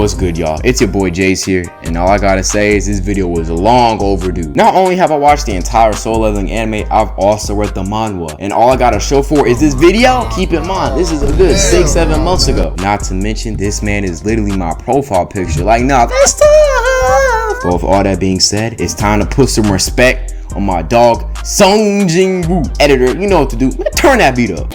What's good, y'all? It's your boy Jace here, and all I gotta say is this video was long overdue. Not only have I watched the entire Soul Leveling anime, I've also read the manhwa, and all I gotta show for is this video. Keep in mind, this is a good 6-7 months ago. Not to mention, this man is literally my profile picture. Like, nah, that's tough. But with all that being said, it's time to put some respect on my dog, Sung Jin Woo. Editor, you know what to do. Man, turn that beat up.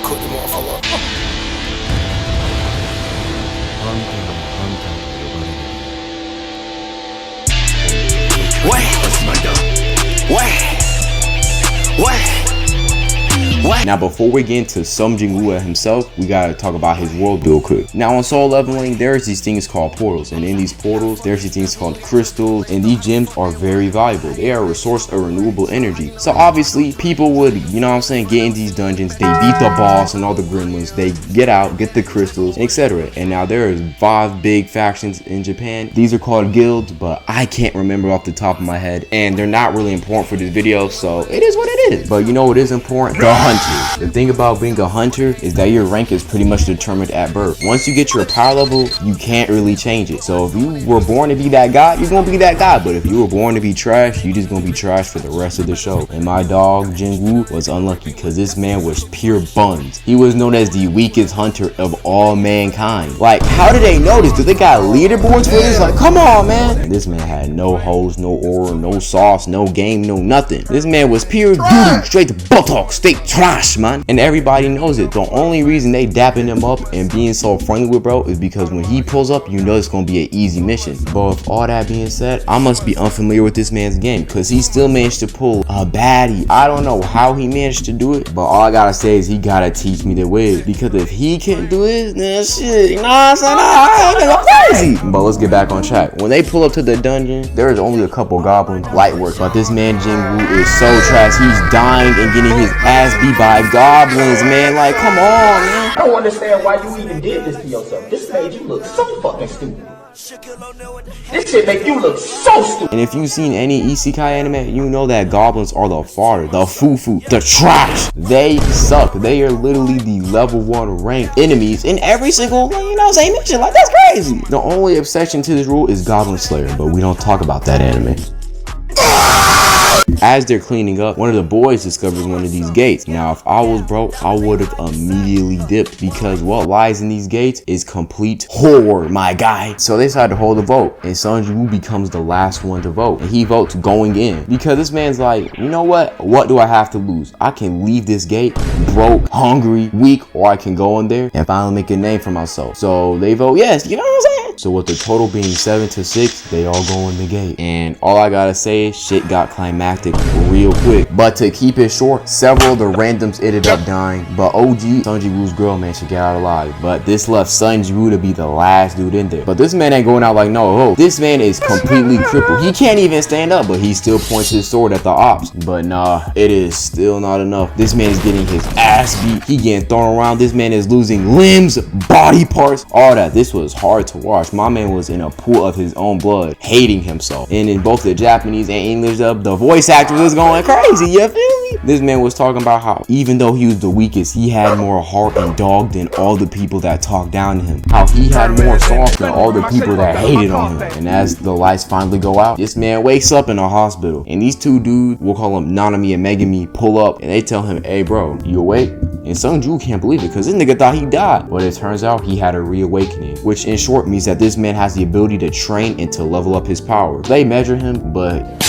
Now, before we get into Sung Jin Woo himself, we gotta talk about his world build quick. Now, on Soul Leveling, there's these things called portals, and in these portals, there's these things called crystals, and these gems are very valuable. They are a source of renewable energy. So obviously, people would, you know what I'm saying, get in these dungeons, they beat the boss and all the gremlins, they get out, get the crystals, etc. And now there is 5 big factions in Japan. These are called guilds, but I can't remember off the top of my head, and they're not really important for this video, so it is what it is. But you know what is important? The hunter. The thing about being a hunter is that your rank is pretty much determined at birth. Once you get your power level, you can't really change it. So if you were born to be that guy, you're gonna be that guy. But if you were born to be trash, you just gonna be trash for the rest of the show. And my dog Jin Woo was unlucky because this man was pure buns. He was known as the weakest hunter of all mankind. Like, how did they know this? Did they got leaderboards for this? Like, come on, man. And this man had no hoes, no aura, no sauce, no game, no nothing. This man was pure doo-doo, straight to buttock, straight trash, man. And everybody knows it. The only reason they dapping him up and being so friendly with bro is because when he pulls up, you know it's gonna be an easy mission. But with all that being said, I must be unfamiliar with this man's game because he still managed to pull a baddie. I don't know how he managed to do it, but all I gotta say is he gotta teach me the way, because if he can't do it, then shit, you know what I'm saying? I'm crazy. But let's get back on track. When they pull up to the dungeon, there is only a couple goblins, light work, but this man Jin Woo is so trash. He's dying and getting his ass beat by goblins, man. Like, come on, man. I don't understand why you even did this to yourself. This made you look so fucking stupid. This shit make you look so stupid. And if you've seen any isekai anime, you know that goblins are the fodder, the fufu, the trash. They suck. They are literally the level 1 ranked enemies in every single, you know, same mission. Like, that's crazy. The only exception to this rule is Goblin Slayer, but we don't talk about that anime. As they're cleaning up, one of the boys discovers one of these gates. Now, if I was broke, I would have immediately dipped, because what lies in these gates is complete horror, my guy. So they decided to hold a vote, and Sung Jin Woo becomes the last one to vote, and he votes going in, because this man's like, you know what do I have to lose? I can leave this gate broke, hungry, weak, or I can go in there and finally make a name for myself. So they vote yes, you know what I'm saying? So with the total being 7-6, they all go in the gate, and all I gotta say is shit got climactic real quick. But to keep it short, several of the randoms ended up dying, but OG Sung Jin Woo's girl, man, she got out alive. But this left Sung Jin Woo to be the last dude in there. But this man ain't going out like no ho. This man is completely crippled. He can't even stand up, but he still points his sword at the ops. But nah, it is still not enough. This man is getting his ass beat. He getting thrown around. This man is losing limbs, body parts, all that. This was hard to watch. My man was in a pool of his own blood, hating himself. And in both the Japanese and English dub, the voice actor was going crazy, you feel me? This man was talking about how even though he was the weakest, he had more heart and dog than all the people that talked down to him. How he had more sauce than all the people that hated on him. And as the lights finally go out, this man wakes up in a hospital, and these two dudes, we'll call them Nanami and Megami, pull up and they tell him, hey bro, you awake? And Sung Jin Woo can't believe it because this nigga thought he died. But it turns out he had a reawakening, which in short means that this man has the ability to train and to level up his power. They measure him, but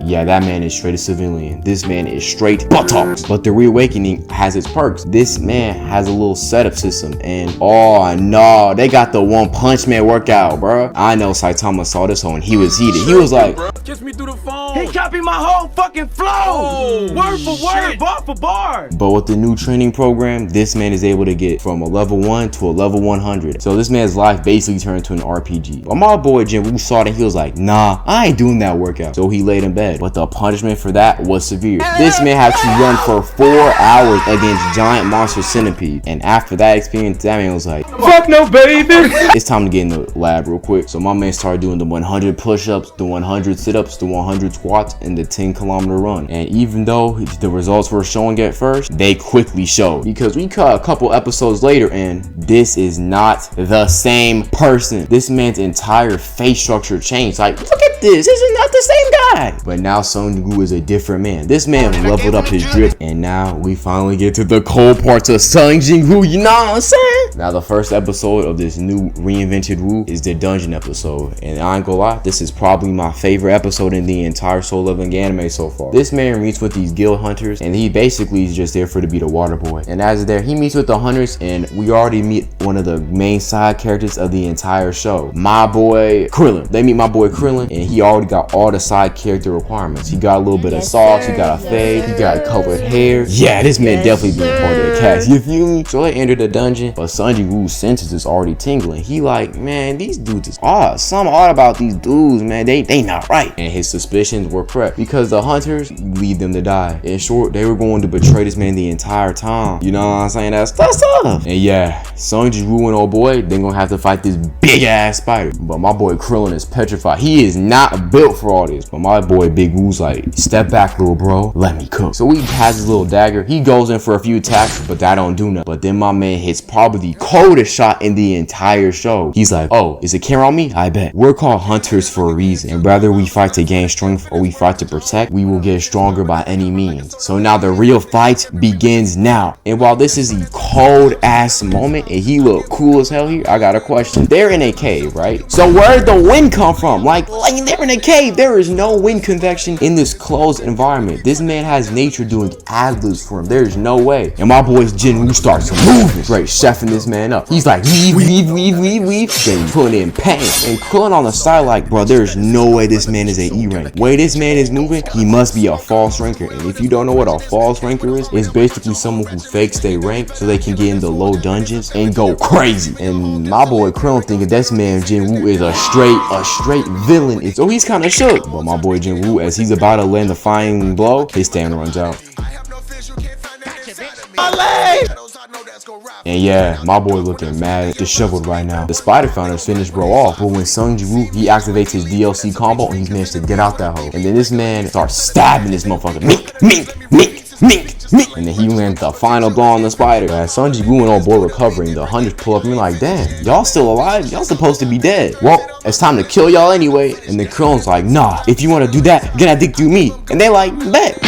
yeah, that man is straight a civilian. This man is straight buttocks. But the reawakening has its perks. This man has a little setup system, and oh no, they got the One Punch Man workout, bro. I know Saitama saw this one. He was heated. He was like, kiss me through the phone. He copied my whole fucking flow. Oh, word for word, bar for bar. but with the new training program, this man is able to get from a level 1 to a level 100. So this man's life basically turned into an RPG. But my boy Jin Woo saw that, he was like, nah, I ain't doing that workout. So he laid in bed. head. But the punishment for that was severe. This man had to run for 4 hours against giant monster centipede. And after that experience, that man was like, fuck no, baby. It's time to get in the lab real quick. So my man started doing the 100 push-ups, the 100 sit-ups, the 100 squats, and the 10-kilometer run. And even though the results were showing at first, they quickly showed. Because we cut a couple episodes later and this is not the same person. This man's entire face structure changed. Like, look at this. This is not the same guy. But now Sung Jin-woo is a different man. This man leveled up his drip. And now we finally get to the cold parts of Sung Jin-woo. You know what I'm saying? Now the first episode of this new reinvented Woo is the dungeon episode. And I ain't gonna lie, this is probably my favorite episode in the entire Solo Leveling anime so far. This man meets with these guild hunters and he basically is just there for to be the water boy. And as there, he meets with the hunters and we already meet one of the main side characters of the entire show. My boy Krillin. They meet my boy Krillin and he already got all the side character requirements. He got a little bit of sauce, he got a fade, he got colored hair. Yeah, this man definitely being part of the cast. You feel me? So they enter the dungeon, but Sung Jin-woo's senses is already tingling. He like, man, these dudes is odd. Something odd about these dudes, man. They not right. And his suspicions were correct because the hunters lead them to die. In short, they were going to betray this man the entire time. You know what I'm saying? That's tough. And yeah, Sung Jin-woo and old boy, they gonna have to fight this big ass spider. But my boy Krillin is petrified. He is not built for all this. But my boy Big Woo's like, step back, little bro. Let me cook. So he has his little dagger. He goes in for a few attacks, but that don't do nothing. But then my man hits probably the coldest shot in the entire show. He's like, oh, is it camera on me? I bet. We're called hunters for a reason. And whether we fight to gain strength or we fight to protect, we will get stronger by any means. So now the real fight begins now. And while this is a cold ass moment and he look cool as hell here, I got a question. They're in a cave, right? So where'd the wind come from? Like they're in a cave. There is no wind convection in this closed environment. This man has nature doing ad-libs for him. There's no way. And my boy's Jin-woo starts moving, straight chefing this man up. He's like, weave. Then putting in pain. And Krillin on the side like, bro, there's no way this man is a E rank. Way this man is moving, he must be a false ranker. And if you don't know what a false ranker is, it's basically someone who fakes their rank so they can get in the low dungeons and go crazy. And my boy Krillin thinking this man Jin-woo is a straight villain. So he's kind of shook. But my boy Jin-woo, as he's about to land the final blow, his stamina runs out. And yeah, my boy looking mad, disheveled right now. The spider founders finished bro off, but when Sung Jin-woo, he activates his DLC combo and he's managed to get out that hole. And then this man starts stabbing this motherfucker. Mink. And then he lands the final blow on the spider. As Sung Jin-woo and old boy recovering, the hunters pull up and like, damn, y'all still alive? Y'all supposed to be dead. Well, it's time to kill y'all anyway. And then Krillin's like, nah, if you want to do that, you're gonna dig through me. And they like, bet.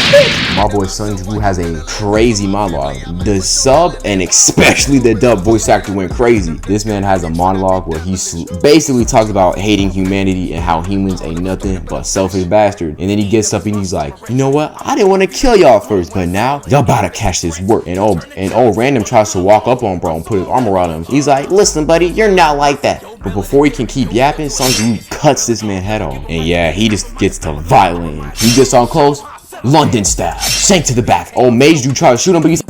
My boy Sung Jin-woo has a crazy monologue. The sub and especially the dub voice actor went crazy. This man has a monologue where he basically talks about hating humanity and how humans ain't nothing but selfish bastard. And then he gets up and he's like, you know what? I didn't want to kill y'all first, but now y'all about to catch this work. And old Random tries to walk up on bro and put his arm around him. He's like, listen, buddy, you're not like that. But before he can keep yapping, Sung Jin-woo cuts this man head off. And yeah, he just gets to violent. He gets on close. London style, shank to the back. Old Mage Dude tries to shoot him, but he's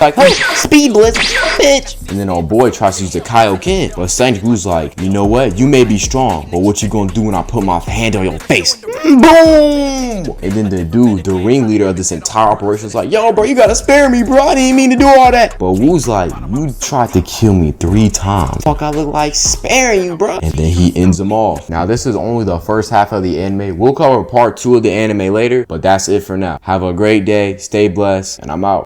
like, hey, speed blitz, bitch. And then old boy tries to use the Kaioken, but Sung Jin-woo's like, you know what? You may be strong, but what you gonna do when I put my hand on your face? Boom! And then the dude, the ringleader of this entire operation, is like, yo, bro, you gotta spare me, bro. I didn't mean to do all that. But Woo's like, you tried to kill me 3 times. Fuck, I look like sparing you, bro. And then he ends them off. Now, this is only the first half of the anime. We'll cover part 2 of the anime later, but that's it for now. Have a great day, stay blessed, and I'm out.